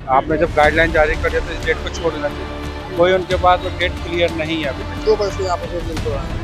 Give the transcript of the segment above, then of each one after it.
आपने जब गाइडलाइन जारी कर दिया तो इस डेट को छोड़ देना चाहिए। कोई उनके पास वो डेट क्लियर नहीं है अभी तक। 2 बजे से यहाँ पर मिल रहा है।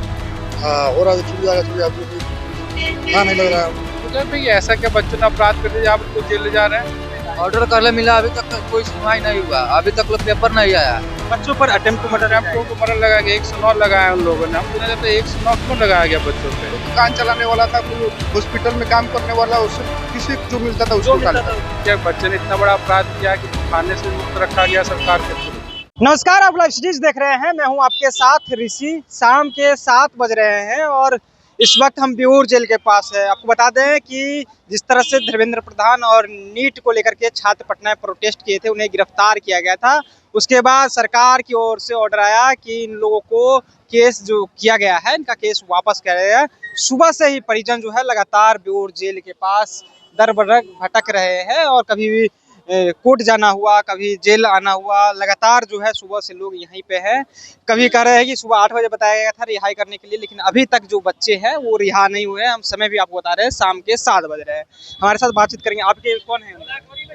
हाँ, हो रहा है, छूट जाएगा, छूट जाएगा। हाँ, नहीं लग रहा है। तो भाई ऐसा क्या बच्चों ने अपराध कर दिया, आप उनको जेल ले जा रहे हैं? ऑर्डर करने मिला, अभी तक कोई सुनवाई नहीं हुआ, अभी तक पेपर नहीं आया। बच्चों पर अटेम्प्ट टू मर्डर लगाया गया, 109 लगाया उन लोगों ने। हम पूछना चाहते हैं 109 क्यों लगाया गया बच्चों पे? दुकान चलाने वाला था, कोई हॉस्पिटल में काम करने वाला, उससे किसी जो मिलता था उसको डालता था। क्या बच्चे ने इतना बड़ा अपराध किया कि खाने से मुक्त रखा गया सरकार के थ्रू? नमस्कार, आप लाइव सीरीज देख रहे हैं। मैं हूं आपके साथ ऋषि। शाम के 7 बज रहे हैं और इस वक्त हम बेऊर जेल के पास है। आपको बता दें कि जिस तरह से धर्मेंद्र प्रधान और नीट को लेकर के छात्र पटना में प्रोटेस्ट किए थे, उन्हें गिरफ्तार किया गया था। उसके बाद सरकार की ओर से ऑर्डर आया कि इन लोगों को केस जो किया गया है, इनका केस वापस किया गया है। सुबह से ही परिजन जो है लगातार बेऊर जेल के पास दर बदर भटक रहे हैं और कभी भी कोर्ट जाना हुआ, कभी जेल आना हुआ। लगातार जो है सुबह से लोग यहीं पे हैं। कभी कह रहे हैं कि सुबह 8 बजे बताया गया था रिहाई करने के लिए, लेकिन अभी तक जो बच्चे हैं वो रिहा नहीं हुए हैं। हम समय भी आपको बता रहे हैं, शाम के 7 बज रहे हैं। हमारे साथ बातचीत करेंगे। आपके कौन है?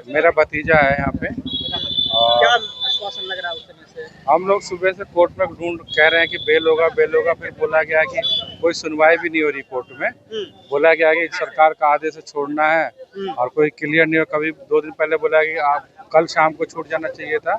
मेरा भतीजा है यहाँ पे। क्या आश्वासन लग रहा है उस समय से? हम लोग सुबह से कोर्ट में ढूंढ कह रहे हैं कि बेल होगा बेल होगा, फिर बोला गया कि कोई सुनवाई भी नहीं हो रही कोर्ट में। बोला गया कि सरकार का आदेश से छोड़ना है और कोई क्लियर नहीं हो। कभी 2 दिन पहले बोला कि आप कल शाम को छूट जाना चाहिए था,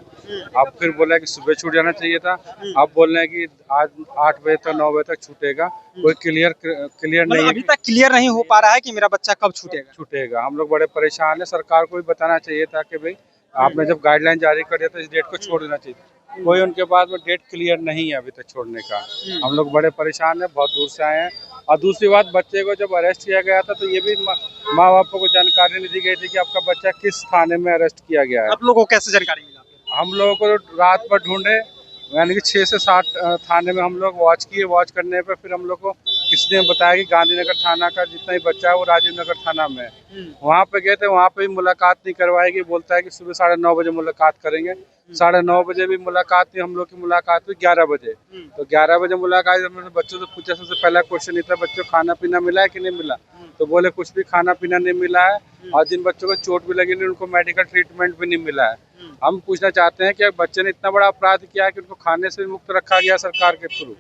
अब फिर बोला कि सुबह छूट जाना चाहिए था। अब बोल रहे हैं कि आज 8 बजे तक 9 बजे तक छूटेगा। कोई क्लियर नहीं है, अभी तक क्लियर नहीं हो पा रहा है कि मेरा बच्चा कब छूटेगा। हम लोग बड़े परेशान हैं। सरकार को भी बताना चाहिए था कि भाई आपने जब गाइडलाइन जारी कर दिया तो इस डेट को छोड़ देना चाहिए। कोई उनके पास वो डेट क्लियर नहीं है अभी तक छोड़ने का। हम लोग बड़े परेशान हैं, बहुत दूर से आए हैं। और दूसरी बात, बच्चे को जब अरेस्ट किया गया था तो ये भी माँ बापों को जानकारी नहीं दी गई थी कि आपका बच्चा किस थाने में अरेस्ट किया गया है। आप लोगों को कैसे जानकारी मिला? हम लोगों को रात भर ढूंढे, यानी कि 6 से 7 थाने में हम लोग वॉच किए। वॉच करने पे फिर हम लोग को किसी ने बताया कि गांधीनगर थाना का जितना ही बच्चा है वो राजीव नगर थाना में है। वहाँ पे गए थे, वहाँ पे भी मुलाकात नहीं करवाएगी। बोलता है कि सुबह 9:30 बजे मुलाकात करेंगे। 9:30 बजे भी मुलाकात नहीं। हम लोग की मुलाकात हुई 11 बजे। तो 11 बजे मुलाकात, हमने बच्चों से पूछा, सबसे पहला क्वेश्चन था बच्चों को खाना पीना मिला है कि नहीं मिला? तो बोले कुछ भी खाना पीना नहीं मिला है और जिन बच्चों को चोट भी लगी नहीं उनको मेडिकल ट्रीटमेंट भी नहीं मिला है। हम पूछना चाहते हैं कि बच्चे ने इतना बड़ा अपराध किया है कि उनको खाने से मुक्त रखा गया सरकार के थ्रू।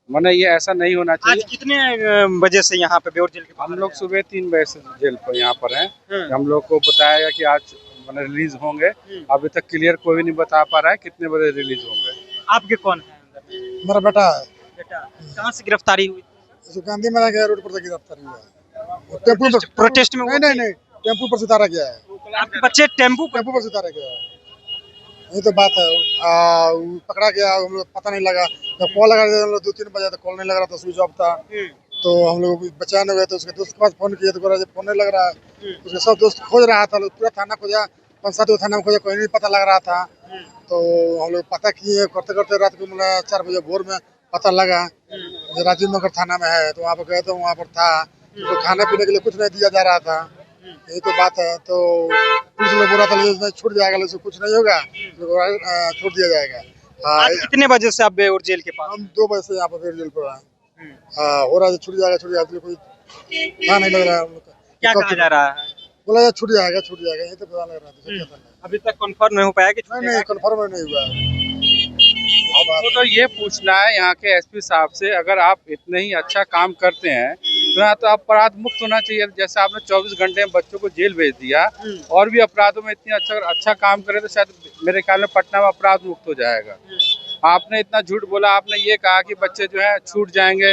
माने ये ऐसा नहीं होना चाहिए। आज कितने बजे से यहाँ पे बेऊर जेल के पास? हम लोग सुबह 3 बजे से जेल पर यहाँ पर हैं। हम लोग को बताया गया कि आज मैंने रिलीज होंगे। अभी तक क्लियर कोई नहीं बता पा रहा है कितने बजे रिलीज होंगे। आपके कौन है? मेरा बेटा है। बेटा कहाँ से गिरफ्तारी हुई? गांधी मैदान गया, रोड पर से गिरफ्तारी हुआ है। टेम्पू पर, प्रोटेस्ट में? नहीं, टेम्पू पर से उतारा गया है। आपके बच्चे टेम्पू पर से उतारा गया है। यही तो बात है। पकड़ा गया, हम लोग पता नहीं लगा। जब कॉल लगा हम लोग 2-3 बजे तक कॉल नहीं लग रहा था, स्विच ऑफ था। तो हम लोग बचाने गए तो उसके दोस्त के पास फोन किया तो बोला फोन नहीं लग रहा है। उसके सब दोस्त खोज रहा था, पूरा थाना खोजा, 5-7 थाना में खोजा, कोई नहीं पता लग रहा था। तो हम लोग पता किए, करते करते रात को 4 बजे भोर में पता लगा राजीव नगर थाना में है। तो वहाँ पर गए तो वहाँ पर था, तो खाने पीने के लिए कुछ नहीं दिया जा रहा था। यही तो बात है। तो पुलिस लोग बोला था छूट जाएगा, लेकिन कुछ नहीं होगा, छूट दिया जाएगा। आज कितने बजे से आप बेऊर जेल के पास? हम 2 बजे से यहाँ पर जेल पर आए। हो रहा है, छूट जाएगा, छूट जाएगा। कोई हाँ नहीं लग रहा है। हम लोग क्या कहा जा रहा है? बोला छूट जाएगा, छूट जाएगा। यही तो पता लग रहा था। अभी तक कंफर्म नहीं हो पाया कि नहीं, कंफर्म नहीं हुआ। आपको तो ये पूछना है यहाँ के एसपी साहब से, अगर आप इतने ही अच्छा काम करते हैं तो आप अपराध मुक्त होना चाहिए। जैसे आपने 24 घंटे में बच्चों को जेल भेज दिया और भी अपराधों में इतनी अच्छा काम करे तो शायद मेरे ख्याल में पटना में अपराध मुक्त हो जाएगा। आपने इतना झूठ बोला। आपने ये कहा कि बच्चे जो है छूट जाएंगे,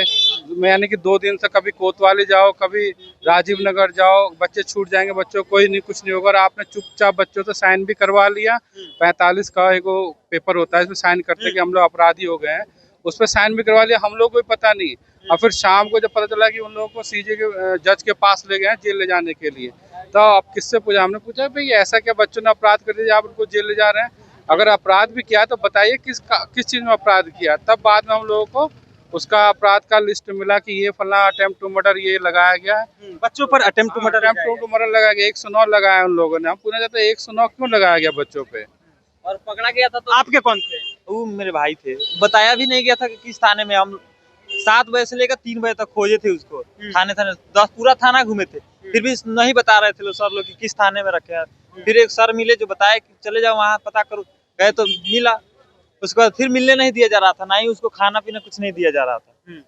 यानी कि 2 दिन से कभी कोतवाली जाओ, कभी राजीव नगर जाओ, बच्चे छूट जाएंगे, बच्चों कोई नहीं कुछ नहीं होगा। और आपने चुपचाप बच्चों से साइन भी करवा लिया। 45 का एक पेपर होता है, इसमें साइन करते कि हम लोग अपराधी हो गए हैं, उस पर साइन भी करवा लिया। हम लोग को भी पता नहीं। और फिर शाम को जब पता चला कि उन लोगों को सीजे के जज के पास ले गए हैं जेल ले जाने के लिए, तो अब किससे पूछा? हमने पूछा भाई ऐसा क्या बच्चों ने अपराध कर दिया, आप उनको जेल ले जा रहे हैं? अगर अपराध भी किया तो बताइए किस चीज़ में अपराध किया। तब बाद में हम लोगों को उसका अपराध का लिस्ट मिला कि ये फला अटेम्प्ट टू मर्डर ये लगाया गया है। बच्चों पर अटेम्प्ट टू मर्डर लगाया गया। 109 लगाया उन लोगों ने। हम पूछना चाहते हैं 109 क्यों लगाया गया बच्चों पे? और पकड़ा गया था तो आपके कौन थे? वो मेरे भाई थे। बताया भी नहीं गया था कि किस थाने में। हम 7 बजे से लेकर 3 बजे तक खोजे थे उसको, थाने 10 पूरा थाना घूमे थे, फिर भी नहीं बता रहे थे लोग, सर लोग कि किस थाने में रखे हैं। फिर एक सर मिले जो बताया कि चले जाओ वहाँ पता करो, गए तो मिला। उसके बाद फिर मिलने नहीं दिया जा रहा था, ना ही उसको खाना पीना कुछ नहीं दिया जा रहा था।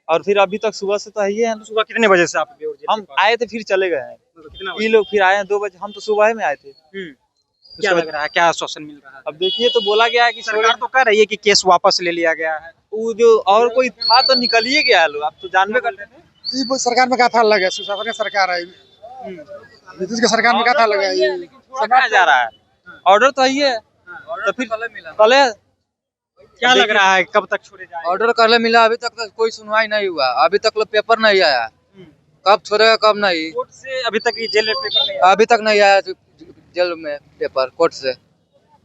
और फिर अभी तक सुबह से तो है ही है। सुबह कितने बजे से आप बेऊर जेल हम के पास? आए थे फिर चले गए हैं, कितना ये बजे? लोग फिर आए हैं 2 बजे, हम तो सुबह में आए थे। क्या लग रहा है, क्या आश्वासन मिल रहा है? अब देखिए तो बोला गया है कि सरकार तो कह रही है कि केस वापस ले लिया गया है। वो जो और कोई था तो निकल ही गया लोग, आप तो जानबे करते थे। ये वो सरकार में क्या था लगा, सुशासन की सरकार है, नीतीश की सरकार में क्या था लगा ये। कहा जा रहा है, ऑर्डर तो है, तो फिर कल क्या लग रहा है, कब तक छोड़े जाएंगे? ऑर्डर करले मिला, अभी तक तो कोई सुनवाई नहीं हुआ, अभी तक लो पेपर नहीं आया, कब छोड़ेगा कब नहीं, कोर्ट से अभी तक ये जेल में पेपर नहीं आया। अभी तक नहीं आया जेल में पेपर कोर्ट से।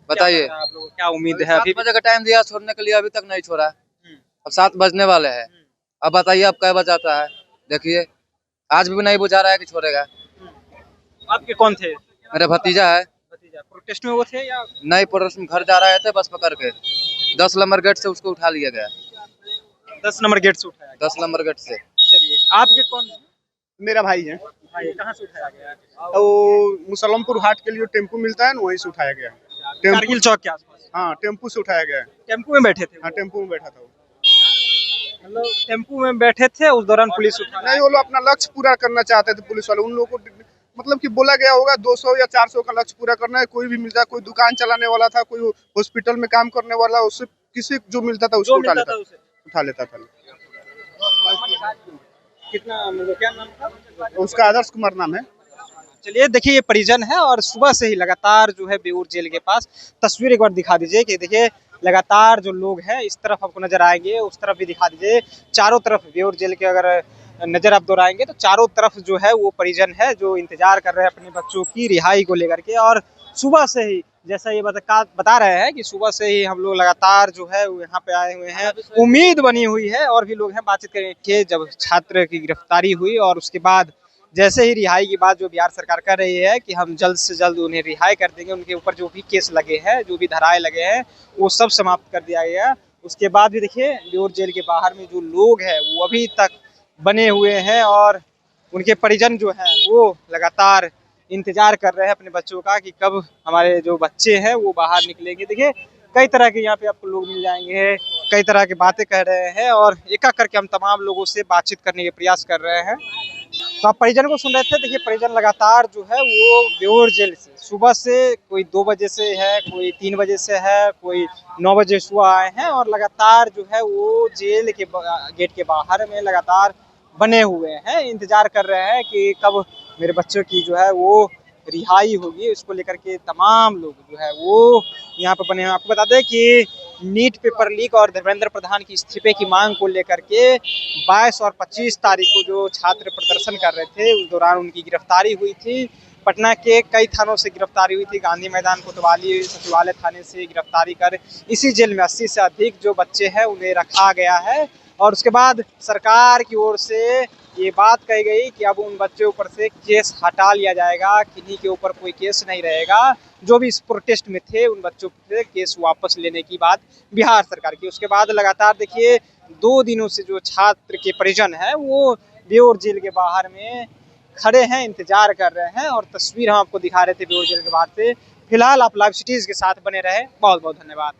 बताइए, क्या लग रहा है आप लोगों को, क्या उम्मीद है? 7 बजे का टाइम दिया छोड़ने के लिए, अभी तक नहीं छोड़ा, अब 7 बजने वाले हैं। अब बताइए अब क्या बजाता है, देखिए आज भी नहीं बुझा रहा है कि छोड़ेगा। आपके कौन थे? मेरा भतीजा है, भतीजा प्रोटेस्ट में वो थे या? नई पड़ोस में घर जा रहे थे, बस पकड़ के 10 नंबर गेट से उसको उठा लिया गया, 10 नंबर गेट से उठाया गया। 10 नंबर गेट से। चलिए, आपके कौन? मेरा भाई है। भाई कहाँ से उठाया गया है? वो मुसलमपुर हाट के लिए टेम्पू मिलता है ना, वहीं से उठाया गया है। टेम्पू, कारगिल चौक के आसपास हाँ टेम्पू से उठाया गया है। टेम्पू में बैठे थे वो? हाँ टेम्पू में बैठा था वो। मतलब टेम्पू में बैठे थे, उस दौरान पुलिस उठा नहीं, वो लोग अपना लक्ष्य पूरा करना चाहते थे पुलिस वाले, उन लोगों को मतलब कि बोला गया होगा 200 या 400 का लक्ष्य पूरा करना है, कोई भी मिलता है, कोई दुकान चलाने वाला था, कोई हॉस्पिटल में काम करने वाला, उससे किसी जो मिलता था उसको उठा लेता था। कितना, मतलब क्या नाम था? उसका आदर्श कुमार नाम है। चलिए, देखिए ये परिजन है और सुबह से ही लगातार जो है बेऊर जेल के पास, तस्वीर एक बार दिखा दीजिए कि देखिए लगातार जो लोग हैं इस तरफ आपको नजर आएंगे, उस तरफ भी दिखा दीजिए, चारों तरफ बेऊर जेल के अगर नजर आप दोहराएंगे तो चारों तरफ जो है वो परिजन है जो इंतजार कर रहे हैं अपने बच्चों की रिहाई को लेकर के। और सुबह से ही जैसा ये बता रहे हैं कि सुबह से ही हम लोग लगातार जो है वो यहाँ पे आए हुए हैं, उम्मीद बनी हुई है और भी लोग हैं बातचीत करेंगे। जब छात्र की गिरफ्तारी हुई और उसके बाद जैसे ही रिहाई की बात जो बिहार सरकार कर रही है कि हम जल्द से जल्द उन्हें रिहाई कर देंगे, उनके ऊपर जो भी केस लगे हैं, जो भी धाराएं लगे हैं, वो सब समाप्त कर दिया गया। उसके बाद भी देखिए बेऊर जेल के बाहर में जो लोग हैं वो अभी तक बने हुए हैं और उनके परिजन जो हैं वो लगातार इंतजार कर रहे हैं अपने बच्चों का कि कब हमारे जो बच्चे हैं वो बाहर निकलेंगे। देखिए कई तरह के यहाँ पे आपको लोग मिल जाएंगे, कई तरह की बातें कह रहे हैं और एक एक करके हम तमाम लोगों से बातचीत करने के प्रयास कर रहे हैं। तो आप परिजन को सुन रहे थे। देखिए परिजन लगातार जो है वो बेऊर जेल से सुबह से कोई 2 बजे से है, कोई 3 बजे से है, कोई 9 बजे सुबह आए हैं और लगातार जो है वो जेल के गेट के बाहर में लगातार बने हुए हैं, इंतजार कर रहे हैं कि कब मेरे बच्चों की जो है वो रिहाई होगी। उसको लेकर के तमाम लोग जो है वो यहाँ पर बने हैं। आपको बता दें कि नीट पेपर लीक और धर्मेंद्र प्रधान की इस्तीफे की मांग को लेकर के 22 और 25 तारीख को जो छात्र प्रदर्शन कर रहे थे उस दौरान उनकी गिरफ्तारी हुई थी। पटना के कई थानों से गिरफ्तारी हुई थी, गांधी मैदान, कोतवाली, सचिवालय थाने से गिरफ्तारी कर इसी जेल में 80 से अधिक जो बच्चे हैं उन्हें रखा गया है। और उसके बाद सरकार की ओर से ये बात कही गई कि अब उन बच्चों ऊपर से केस हटा लिया जाएगा, किन्हीं के ऊपर कोई केस नहीं रहेगा। जो भी इस प्रोटेस्ट में थे उन बच्चों से केस वापस लेने की बात बिहार सरकार की। उसके बाद लगातार देखिए 2 दिनों से जो छात्र के परिजन है वो बेऊर जेल के बाहर में खड़े हैं, इंतजार कर रहे हैं और तस्वीर हम आपको दिखा रहे थे बेऊर जेल के बाहर से। फिलहाल आप लाइव सिटीज के साथ बने रहे, बहुत बहुत धन्यवाद।